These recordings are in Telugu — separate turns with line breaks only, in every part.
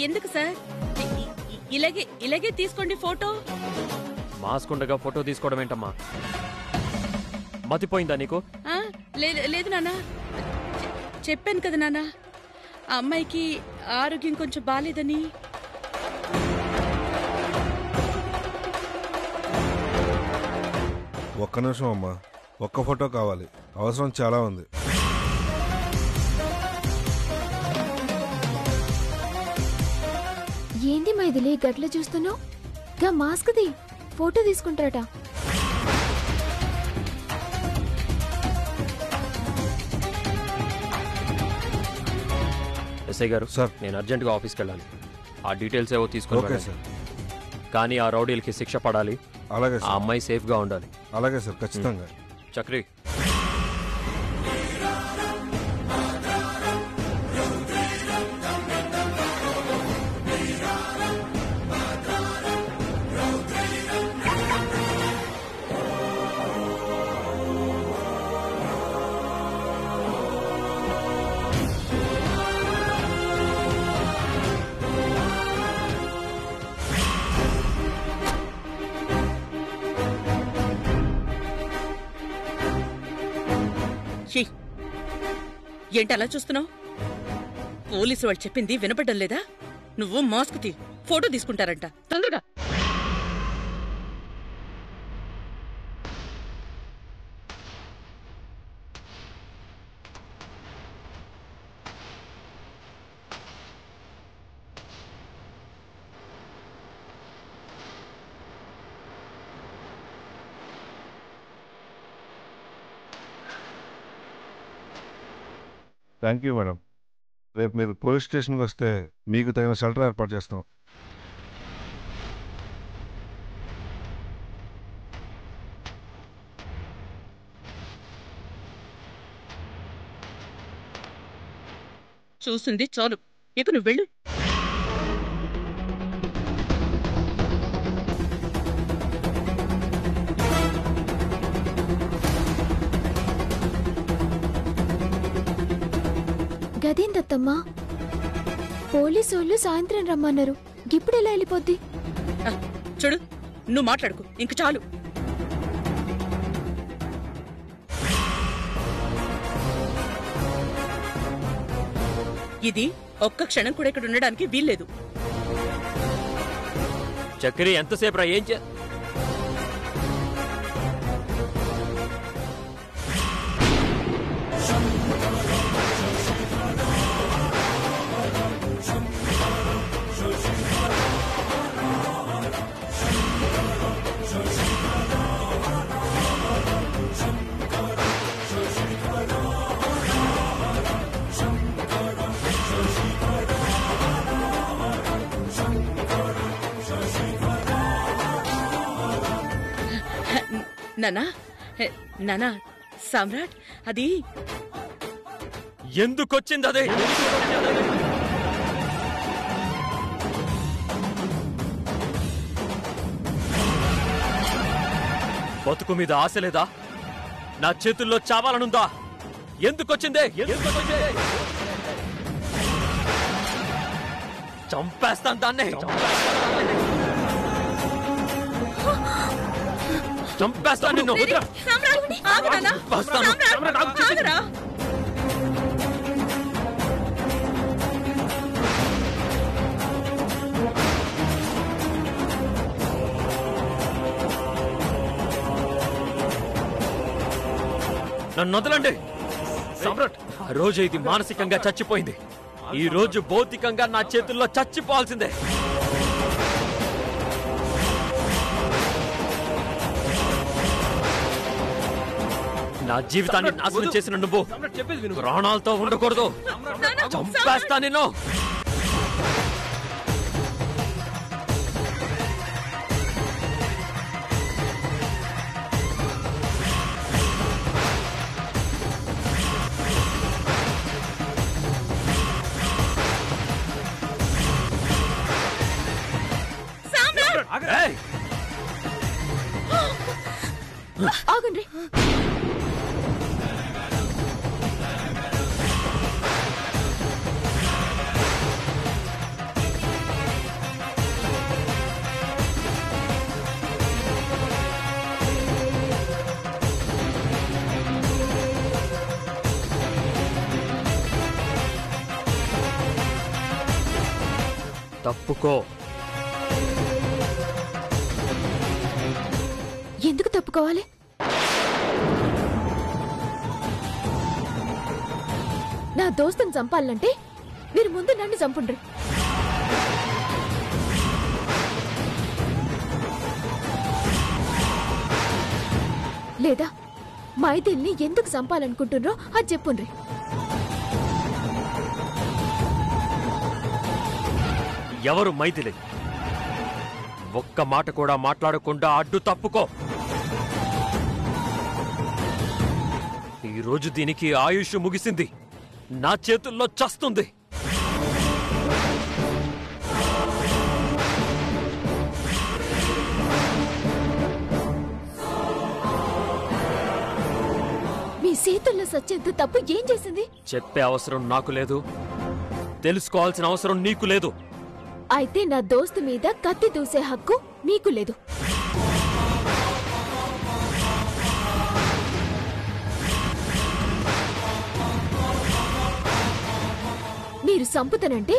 ఎందుకు సార్? ఇలాగే ఇలాగే తీసుకోండి ఫోటో.
మాస్క్ ఉండగా ఫోటో తీసుకోవడం ఏంటమ్మా? మతిపోయిందా నీకు?
లేదు నాన్న, చెప్పాను కదా నాన్న, ఆ అమ్మాయికి ఆరోగ్యం కొంచెం బాలేదని.
ఒక్క నిమిషం అమ్మా, ఒక్క ఫోటో కావాలి, అవసరం చాలా ఉంది.
ఏంది మైథిలి గట్ల చూస్తున్నావు? గా మాస్క్ది ఫోటో తీసుకుంటారట.
ఎస్ఐ గారు
సార్,
నేను అర్జెంటుగా ఆఫీస్కి వెళ్ళాలి. ఆ డీటెయిల్స్ ఏవో
ఓకే సార్.
కానీ ఆ రౌడీలకి శిక్ష పడాలి.
అలాగే
ఆ అమ్మాయి సేఫ్గా ఉండాలి.
అలాగే సార్, ఖచ్చితంగా.
చక్రి,
ఏంటి అలా చూస్తున్నావు? పోలీసు వాళ్ళు చెప్పింది వినపడ్డం లేదా? నువ్వు మాస్క్ తీ, ఫోటో తీసుకుంటారంట, తొందరగా.
Thank you madam. రేపు మీరు పోలీస్ స్టేషన్కి వస్తే మీకు తగిన షెల్టర్ ఏర్పాటు చేస్తాం.
చూసింది చాలు, ఇక నువ్వు వెళ్ళు.
గదేందత్తమ్మా, పోలీసోళ్ళు సాయంత్రం రమ్మన్నారు, ఇప్పుడు ఎలా వెళ్ళిపోద్ది?
చూడు, నువ్వు మాట్లాడుకు, ఇంక చాలు. ఇది ఒక్క క్షణం కూడా ఇక్కడ ఉండడానికి వీల్లేదు.
చక్రి ఎంతసేపు రా? ఏం
నానా, నానా, సామ్రాట్ అది
ఎందుకొచ్చింది? అదే బతుకు మీద ఆశ లేదా? నా చేతుల్లో చావాలనుందా? ఎందుకొచ్చిందే? చంపేస్తాను దాన్నే, చంపేస్తాను నిన్ను. నన్ను వదలండి సమ్రాట్. ఆ రోజు ఇది మానసికంగా చచ్చిపోయింది, ఈ రోజు భౌతికంగా నా చేతుల్లో చచ్చిపోవాల్సిందే. నా జీవితాన్ని నాశనం చేసిన నువ్వు ప్రాణాలతో ఉండకూడదు, చంపేస్తా నిన్ను.
ఆగండి.
తప్పుకో.
ఎందుకు తప్పుకోవాలి? నా దోస్తుని చంపాలంటే మీరు ముందు నన్ను చంపుండ్రి. లేదా మైథిల్ని ఎందుకు చంపాలనుకుంటున్నారో అది చెప్పుండ్రి.
ఎవరు మైథిలి? ఒక్క మాట కూడా మాట్లాడకుండా అడ్డు తప్పుకో. ఈరోజు దీనికి ఆయుష్ ముగిసింది. నా చేతుల్లో చస్తుంది.
మీ చేతుల్లో సచ్చేంత తప్పు ఏం చేసింది?
చెప్పే అవసరం నాకు లేదు. తెలుసుకోవాల్సిన అవసరం నీకు లేదు.
అయితే నా దోస్తు మీద కత్తి దూసే హక్కు మీకు లేదు. మీరు సంపుతనంటే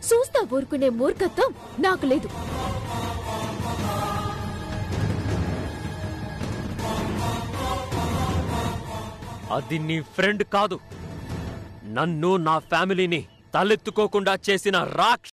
చూస్తా ఊరుకునే మూర్ఖత్వం నాకు లేదు.
అది నీ ఫ్రెండ్ కాదు, నన్ను నా ఫ్యామిలీని తలెత్తుకోకుండా చేసిన రాక్ష.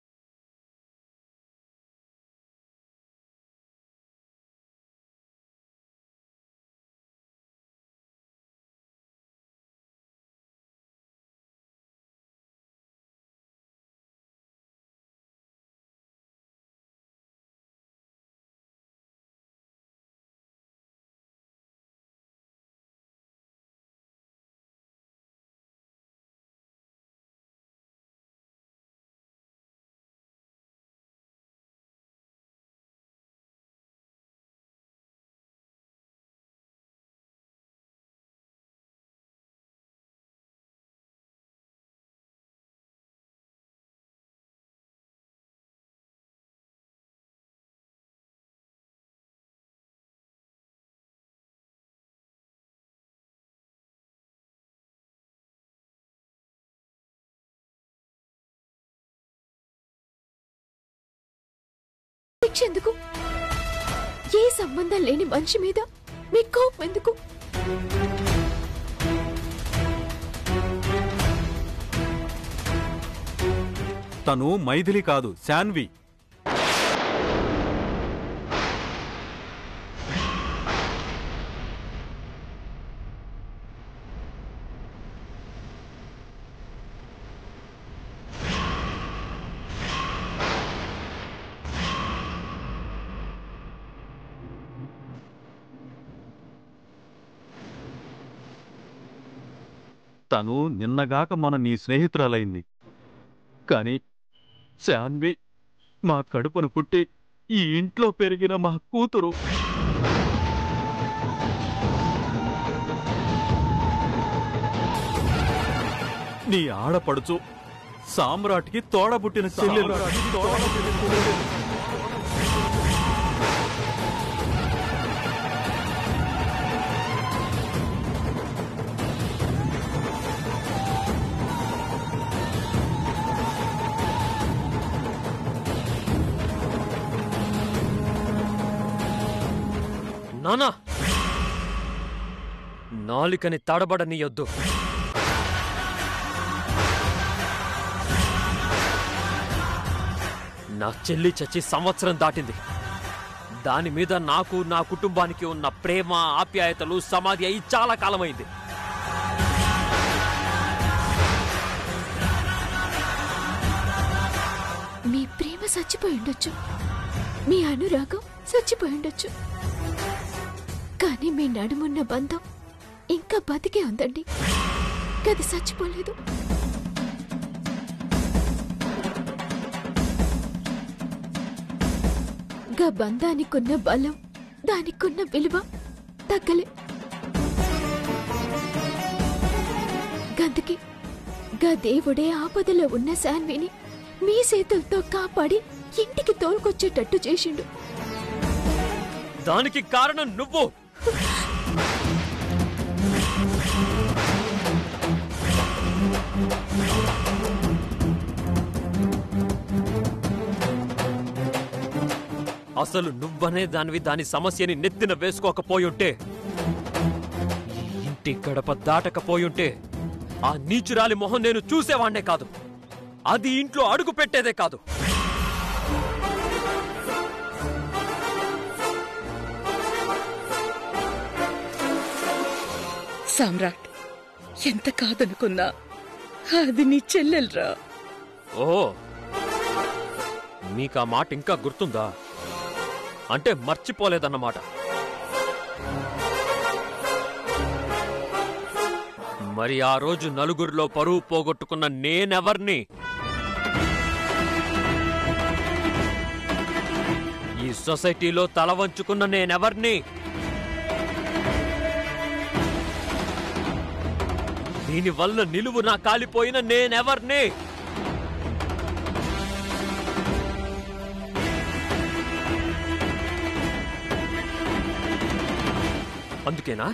శిక్ష ఎందుకు? ఏ సంబంధం లేని మనిషి మీద మీ కోపం ఎందుకు?
తను మైథిలి కాదు, శాన్వి. తను నిన్నగాక నీ స్నేహితురాలైంది. కాని శాన్వి మా కడుపును పుట్టి ఈ ఇంట్లో పెరిగిన మా కూతురు. నీ ఆడపడుచు సామ్రాట్కి తోడబుట్టిన చెల్లెలు.
నానా, నాలికని తడబడనీయొద్దు. నా చెల్లి చచ్చి సంవత్సరం దాటింది. దాని మీద నాకు నా కుటుంబానికి ఉన్న ప్రేమ ఆప్యాయతలు సమాధి అయి చాలా కాలమైంది.
మీ ప్రేమ చచ్చిపోయి ఉండొచ్చు, మీ అనురాగం చచ్చిపోయి ఉండొచ్చు, కానీ మీ నడుమున్న బంధం ఇంకా బతికే ఉందండి. గది చచ్చిపోలేదు. గా బంధానికున్న బలం, దానికున్న విలువ తగ్గలే. గందుకి గా దేవుడే ఆపదలో ఉన్న శాన్విని మీ చేతులతో కాపాడి ఇంటికి తోలుకొచ్చేటట్టు చేసిండు.
దానికి కారణం నువ్వు. అసలు నువ్వనే దానివి దాని సమస్యని నెత్తిన వేసుకోకపోయుంటే, ఈ ఇంటి గడప దాటకపోయుంటే ఆ నీచురాలి మొహం నేను చూసేవాణ్ణే కాదు, అది ఇంట్లో అడుగు పెట్టేదే కాదు.
సామ్రాట్, ఎంత కాదనుకున్నా అది నీ చెల్లెల్రా.
ఓ, మీకా మాట ఇంకా గుర్తుందా? అంటే మర్చిపోలేదన్నమాట. మరి ఆ రోజు నలుగురిలో పరువు పోగొట్టుకున్న నేనెవర్ని? ఈ సొసైటీలో తల వంచుకున్న నేనెవర్ని? దీనివల్ల నిలువు నా కాలిపోయిన నేనెవర్ని? అందుకేనా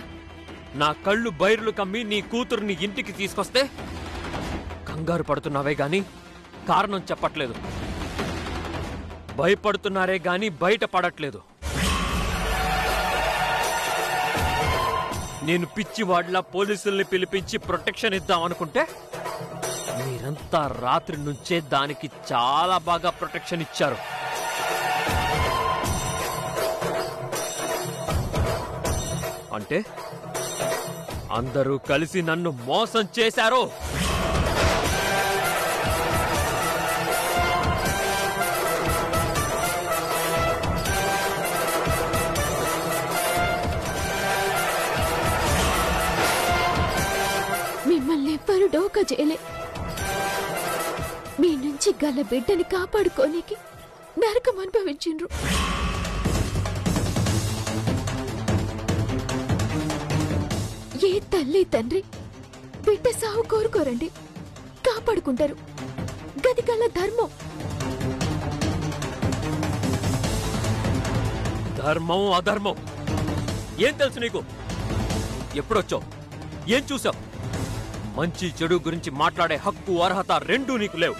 నా కళ్ళు బైర్లు కమ్మి నీ కూతుర్ని ఇంటికి తీసుకొస్తే కంగారు పడుతున్నావే గాని కారణం చెప్పట్లేదు, భయపడుతున్నారే గాని బయట పడట్లేదు. నేను పిచ్చివాడ్లా పోలీసుల్ని పిలిపించి ప్రొటెక్షన్ ఇద్దామనుకుంటే మీరంతా రాత్రి నుంచే దానికి చాలా బాగా ప్రొటెక్షన్ ఇచ్చారు. అంటే అందరూ కలిసి నన్ను మోసం చేశారు.
మిమ్మల్ని ఎవ్వరు డోకా చేయలే. మీ నుంచి గల బిడ్డని కాపాడుకోనికి నరకం అనుభవించిండ్రు. ఏ తల్లి తండ్రి బిడ్డ సాగు కోరుకోరండి, కాపాడుకుంటారు. గది గల ధర్మం.
ధర్మం అధర్మం ఏం తెలుసు నీకు? ఎప్పుడొచ్చావు? ఏం చూసావు? మంచి చెడు గురించి మాట్లాడే హక్కు అర్హత రెండూ నీకు లేవు.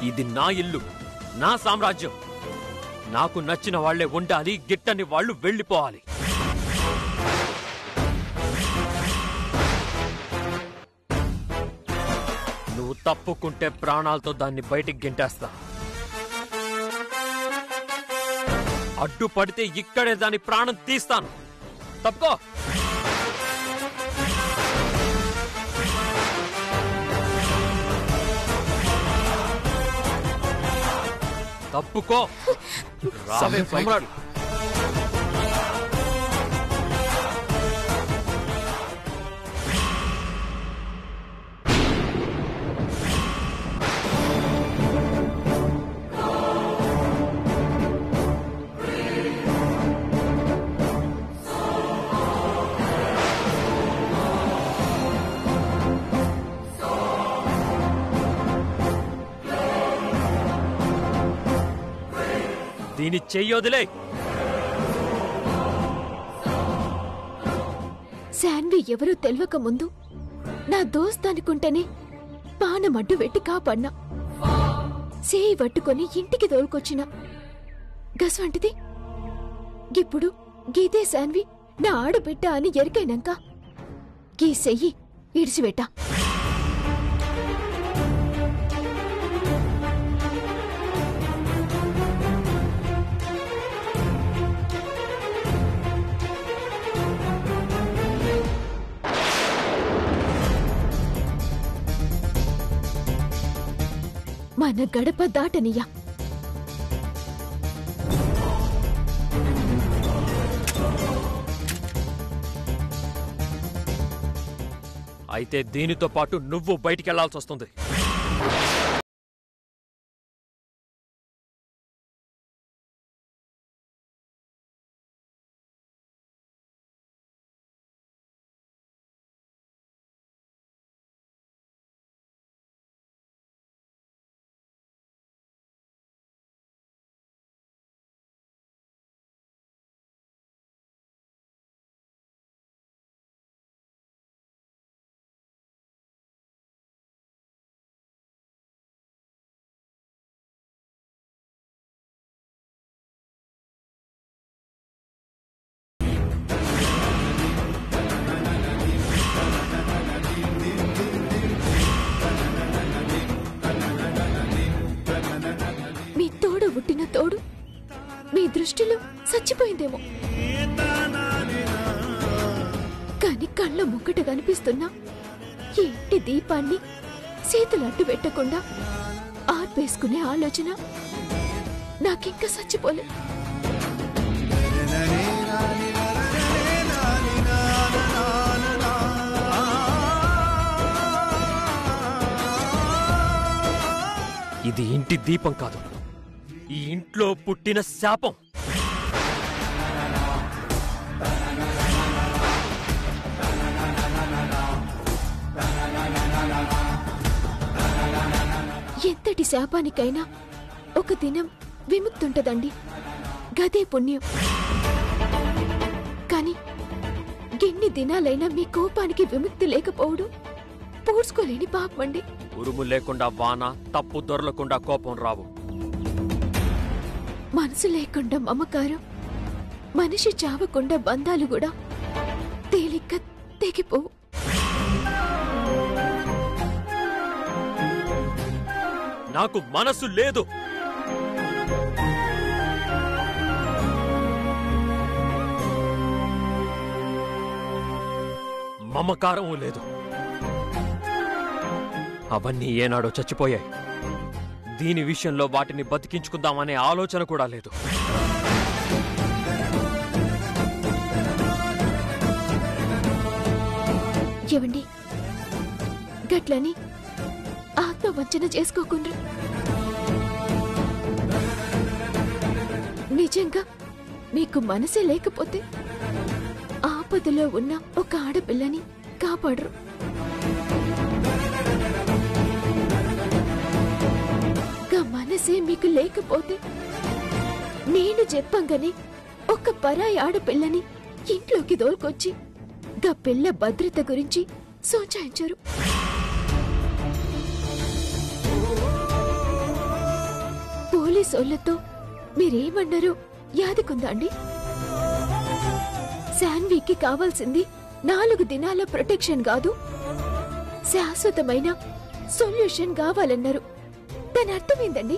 ఇది నా ఇల్లు, నా సామ్రాజ్యం. నాకు నచ్చిన వాళ్లే ఉండాలి, గిట్టని వాళ్ళు వెళ్ళిపోవాలి. నువ్వు తప్పుకుంటే ప్రాణాలతో దాన్ని బయటికి గెంటేస్తా. అడ్డుపడితే ఇక్కడే దాని ప్రాణం తీస్తాను. తప్పుకో. తప్పుకో. రావే బయటికి. దీని చెయ్యొదిలే.
శాన్వి ఎవరో తెలవక ముందు నా దోస్త్ అనుకుంటేనే పానం అడ్డు పెట్టి కాపాడినా, సేయి పట్టుకొని ఇంటికి తోలుకొచ్చిన గస్వంటిది ఇప్పుడు గీతే శాన్వి నా ఆడబిడ్డ అని ఎరికైనాక గీ సెయ్యి ఇడిసిపెట్టా. మన గడప దాటనియా.
అయితే దీనితో పాటు నువ్వు బయటికెళ్లాల్సి వస్తుంది.
దృష్టిలో చచ్చిపోయిందేమో. కాని కళ్ళ ముక్కట కనిపిస్తున్నా ఈ ఇంటి దీపాన్ని చేతులు అడ్డు పెట్టకుండా ఆర్పేసుకునే ఆలోచన నాకింకా చచ్చిపోలే.
ఇది ఇంటి దీపం కాదు, ఈ ఇంట్లో పుట్టిన శాపం.
ఎంతటి శాపానికైనా ఒక దినం విముక్తుంటదండి, గదే పుణ్యం. కాని ఎన్ని దినాలైనా మీ కోపానికి విముక్తి లేకపోవడం పూడ్చుకోలేని పాపమండి.
ఉరుము లేకుండా వాన, తప్పు దొరలకుండా కోపం రావు.
మనసు లేకుండా మమకారం, మనిషి చావకుండా బంధాలు కూడా తేలిక తెగిపోవు.
నాకు మనసు లేదు. మమకారం లేదు. అవన్నీ ఏనాడో చచ్చిపోయాయి. దీని విషయంలో వాటిని బతికించుకుందామనే ఆలోచన కూడా లేదు.
ఏవండి, గట్లని ఆత్మవంచన చేసుకోకుండా నిజంగా మీకు మనసే లేకపోతే ఆపదలో ఉన్న ఒక ఆడపిల్లని కాపాడరు. మనసే మీకు లేకపోతే నేను చెప్పంగానే ఒక పరాయి ఆడపిల్లని ఇంట్లోకి దోల్కొచ్చి గా పిల్ల భద్రత గురించి సోచాయించారు. పోలీసోళ్లతో మీరేమన్నారో యాదికుందా అండి? శాన్వికి కావాల్సింది 4 దినాల ప్రొటెక్షన్ కాదు, శాశ్వతమైన సొల్యూషన్ కావాలన్నారు. దాని అర్థమైందండి.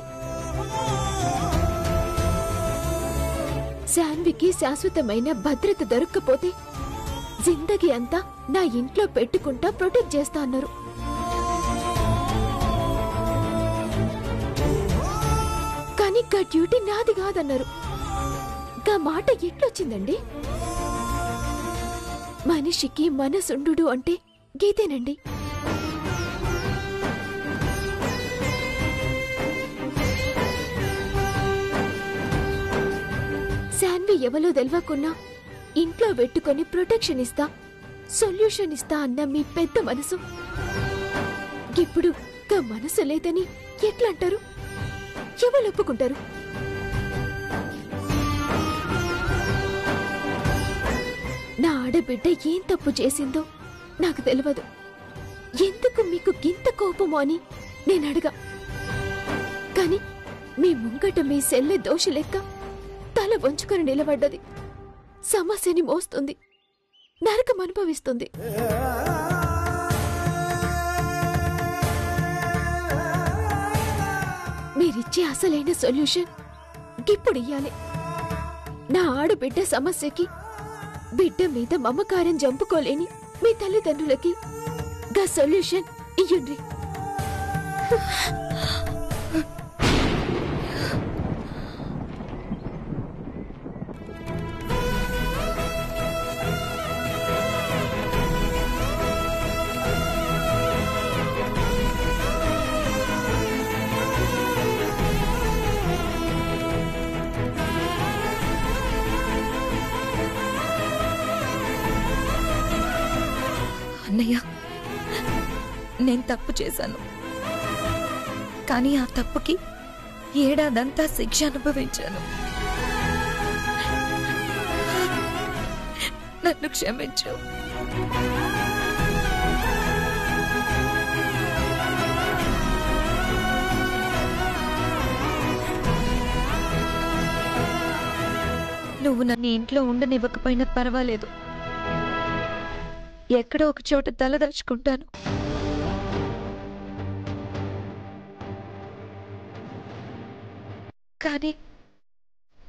శాన్వికి శాశ్వతమైన భద్రత దొరక్కపోతే జిందగీ అంతా నా ఇంట్లో పెట్టుకుంటా ప్రొటెక్ట్ చేస్తా అన్నారు. కానీ గా డ్యూటీ నాది కాదన్నారు. గా మాట ఎట్లొచ్చిందండి? మనిషికి మనసుండు అంటే గీతేనండి. శాన్వి ఎవలో తెలవకున్నా ఇంట్లో పెట్టుకొని ప్రొటెక్షన్ ఇస్తా, సొల్యూషన్ ఇస్తా అన్న మీ పెద్ద మనసు ఇప్పుడు గా మనసు లేదని ఎట్లంటారు? ఎవరు ఒప్పుకుంటారు? నా ఆడబిడ్డ ఏం తప్పు చేసిందో నాకు తెలియదు. ఎందుకు మీకు గింత కోపమో అని నేను అడగా. కాని మీ ముంగట మీ సెల్లె దోషి లెక్క తల వంచుకొని నిలబడ్డది. సమస్యని మోస్తుంది, నరకం అనుభవిస్తుంది. మీరిచ్చే అసలైన సొల్యూషన్ ఇప్పుడు ఇయ్యాలి. నా ఆడబిడ్డ సమస్యకి బిడ్డ మీద మమకారం జంపుకోలేని మీ తల్లిదండ్రులకి గా సొల్యూషన్ ఇయ్యండి.
అన్నయ్య, నేను తప్పు చేశాను. కానీ ఆ తప్పుకి ఏడాదంతా శిక్ష అనుభవించాను. నన్ను క్షమించు. నువ్వు నన్ను ఇంట్లో ఉండనివ్వకపోయినా పర్వాలేదు, ఎక్కడో ఒక చోట తలదాచుకుంటాను. కానీ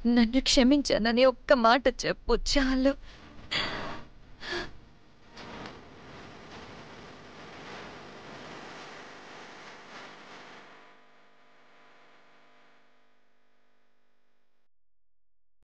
నన్ను క్షమించానని ఒక్క మాట చెప్పు చాలు.